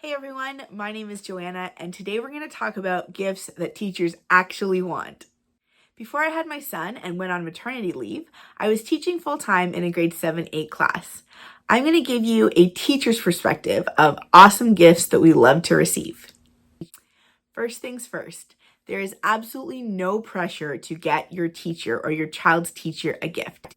Hey everyone, my name is Joanna, and today we're going to talk about gifts that teachers actually want. Before I had my son and went on maternity leave, I was teaching full-time in a grade 7-8 class. I'm going to give you a teacher's perspective of awesome gifts that we love to receive. First things first, there is absolutely no pressure to get your teacher or your child's teacher a gift.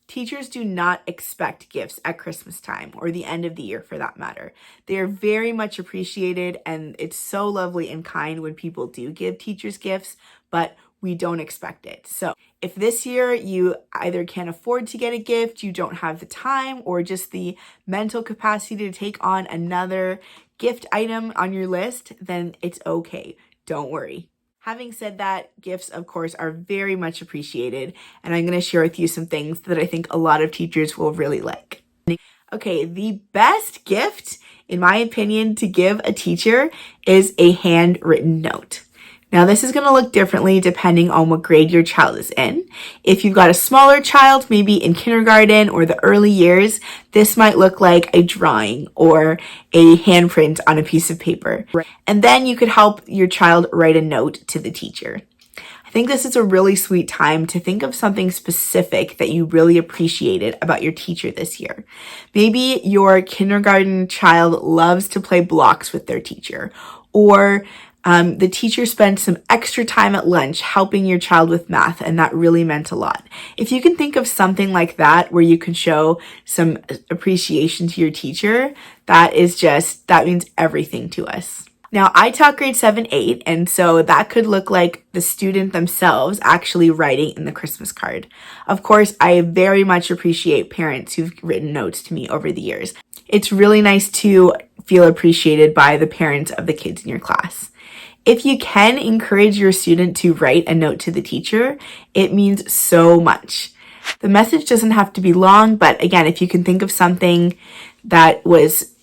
Teachers do not expect gifts at Christmas time or the end of the year for that matter. They are very much appreciated, and it's so lovely and kind when people do give teachers gifts, but we don't expect it. So if this year you either can't afford to get a gift, you don't have the time, or just the mental capacity to take on another gift item on your list, then it's okay. Don't worry. Having said that, gifts, of course, are very much appreciated, and I'm going to share with you some things that I think a lot of teachers will really like. Okay, the best gift, in my opinion, to give a teacher is a handwritten note. Now, this is going to look differently depending on what grade your child is in. If you've got a smaller child, maybe in kindergarten or the early years, this might look like a drawing or a handprint on a piece of paper. And then you could help your child write a note to the teacher. I think this is a really sweet time to think of something specific that you really appreciated about your teacher this year. Maybe your kindergarten child loves to play blocks with their teacher, or the teacher spent some extra time at lunch helping your child with math, and that really meant a lot. If you can think of something like that where you can show some appreciation to your teacher, that means everything to us. Now, I taught grade 7-8, and so that could look like the student themselves actually writing in the Christmas card. Of course, I very much appreciate parents who've written notes to me over the years. It's really nice to feel appreciated by the parents of the kids in your class. If you can encourage your student to write a note to the teacher, it means so much. The message doesn't have to be long, but again, if you can think of something that was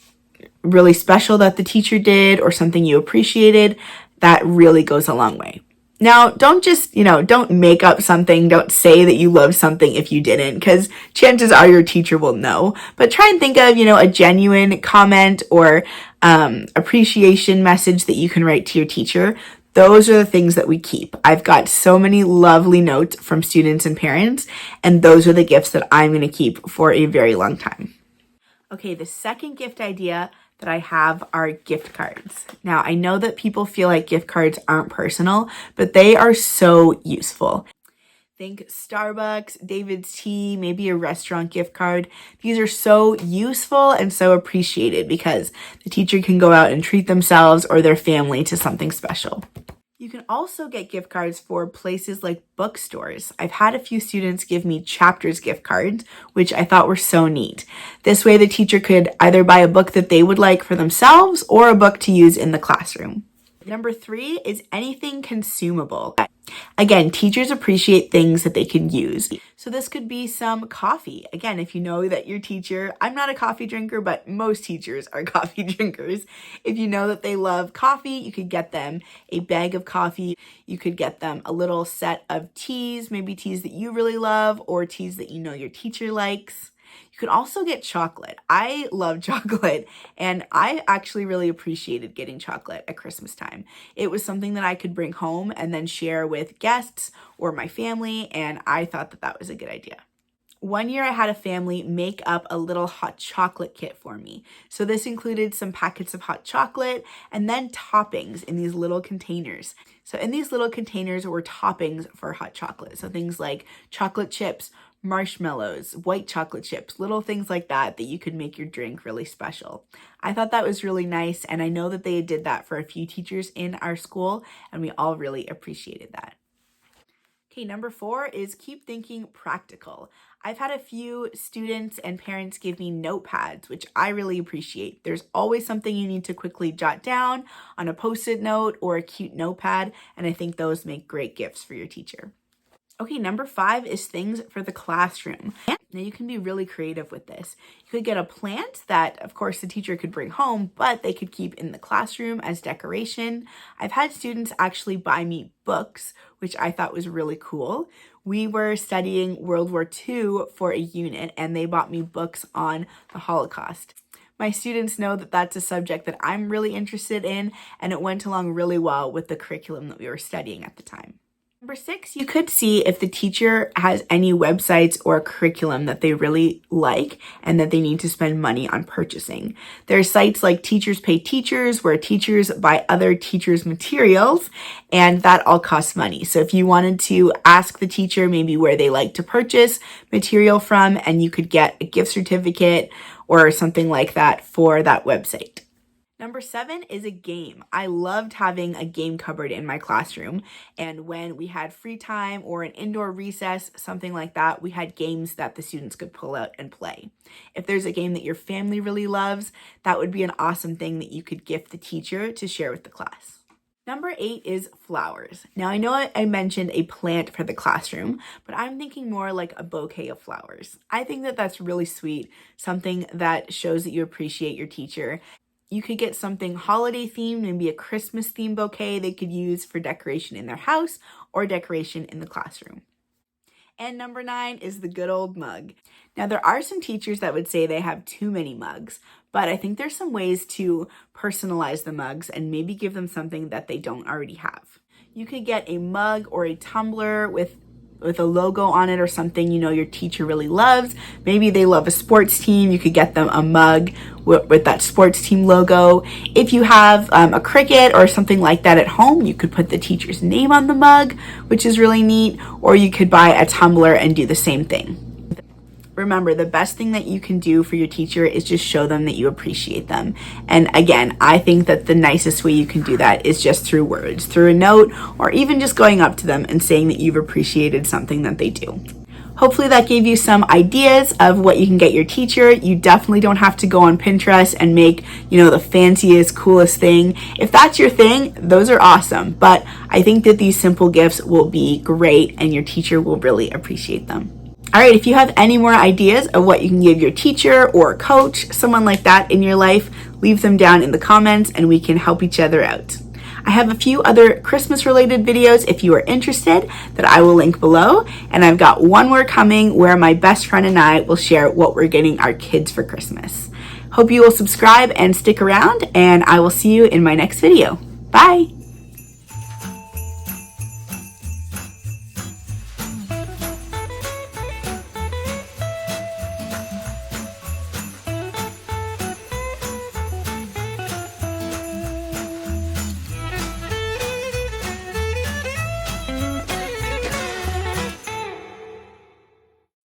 really special that the teacher did or something you appreciated, that really goes a long way. Now, don't make up something. Don't say that you love something if you didn't, because chances are your teacher will know. But try and think of, a genuine comment or appreciation message that you can write to your teacher. Those are the things that we keep. I've got so many lovely notes from students and parents, and those are the gifts that I'm going to keep for a very long time. Okay, the second gift idea that I have are gift cards. Now, I know that people feel like gift cards aren't personal, but they are so useful. Think Starbucks, David's Tea, maybe a restaurant gift card. These are so useful and so appreciated because the teacher can go out and treat themselves or their family to something special. You can also get gift cards for places like bookstores. I've had a few students give me Chapters gift cards, which I thought were so neat. This way the teacher could either buy a book that they would like for themselves or a book to use in the classroom. Number 3 is anything consumable. Again, teachers appreciate things that they can use. So this could be some coffee. Again, if you know that your teacher, I'm not a coffee drinker, but most teachers are coffee drinkers. If you know that they love coffee, you could get them a bag of coffee. You could get them a little set of teas, maybe teas that you really love or teas that you know your teacher likes. You could also get chocolate. I love chocolate, and I actually really appreciated getting chocolate at Christmas time. It was something that I could bring home and then share with guests or my family, and I thought that that was a good idea. One year I had a family make up a little hot chocolate kit for me. So this included some packets of hot chocolate and then toppings in these little containers. So in these little containers were toppings for hot chocolate. So things like chocolate chips, marshmallows, white chocolate chips, little things like that you could make your drink really special. I thought that was really nice, and I know that they did that for a few teachers in our school, and we all really appreciated that. Okay, number 4 is keep thinking practical. I've had a few students and parents give me notepads, which I really appreciate. There's always something you need to quickly jot down on a Post-it note or a cute notepad, and I think those make great gifts for your teacher. Okay, number 5 is things for the classroom. Now you can be really creative with this. You could get a plant that, of course, the teacher could bring home, but they could keep in the classroom as decoration. I've had students actually buy me books, which I thought was really cool. We were studying World War II for a unit, and they bought me books on the Holocaust. My students know that that's a subject that I'm really interested in, and it went along really well with the curriculum that we were studying at the time. Number 6, you could see if the teacher has any websites or curriculum that they really like and that they need to spend money on purchasing. There are sites like Teachers Pay Teachers where teachers buy other teachers' materials, and that all costs money. So if you wanted to ask the teacher maybe where they like to purchase material from, and you could get a gift certificate or something like that for that website. Number 7 is a game. I loved having a game cupboard in my classroom, and when we had free time or an indoor recess, something like that, we had games that the students could pull out and play. If there's a game that your family really loves, that would be an awesome thing that you could gift the teacher to share with the class. Number 8 is flowers. Now I know I mentioned a plant for the classroom, but I'm thinking more like a bouquet of flowers. I think that that's really sweet, something that shows that you appreciate your teacher. You could get something holiday themed, maybe a Christmas themed bouquet they could use for decoration in their house or decoration in the classroom. And number 9 is the good old mug. Now there are some teachers that would say they have too many mugs, but I think there's some ways to personalize the mugs and maybe give them something that they don't already have. You could get a mug or a tumbler with a logo on it or something you know your teacher really loves. Maybe they love a sports team. You could get them a mug with that sports team logo. If you have a Cricut or something like that at home, you could put the teacher's name on the mug, which is really neat, or you could buy a tumbler and do the same thing. Remember, the best thing that you can do for your teacher is just show them that you appreciate them. And again, I think that the nicest way you can do that is just through words, through a note, or even just going up to them and saying that you've appreciated something that they do. Hopefully that gave you some ideas of what you can get your teacher. You definitely don't have to go on Pinterest and make, the fanciest, coolest thing. If that's your thing, those are awesome. But I think that these simple gifts will be great and your teacher will really appreciate them. All right, if you have any more ideas of what you can give your teacher or coach, someone like that in your life, leave them down in the comments and we can help each other out. I have a few other Christmas related videos if you are interested that I will link below. And I've got one more coming where my best friend and I will share what we're getting our kids for Christmas. Hope you will subscribe and stick around, and I will see you in my next video. Bye.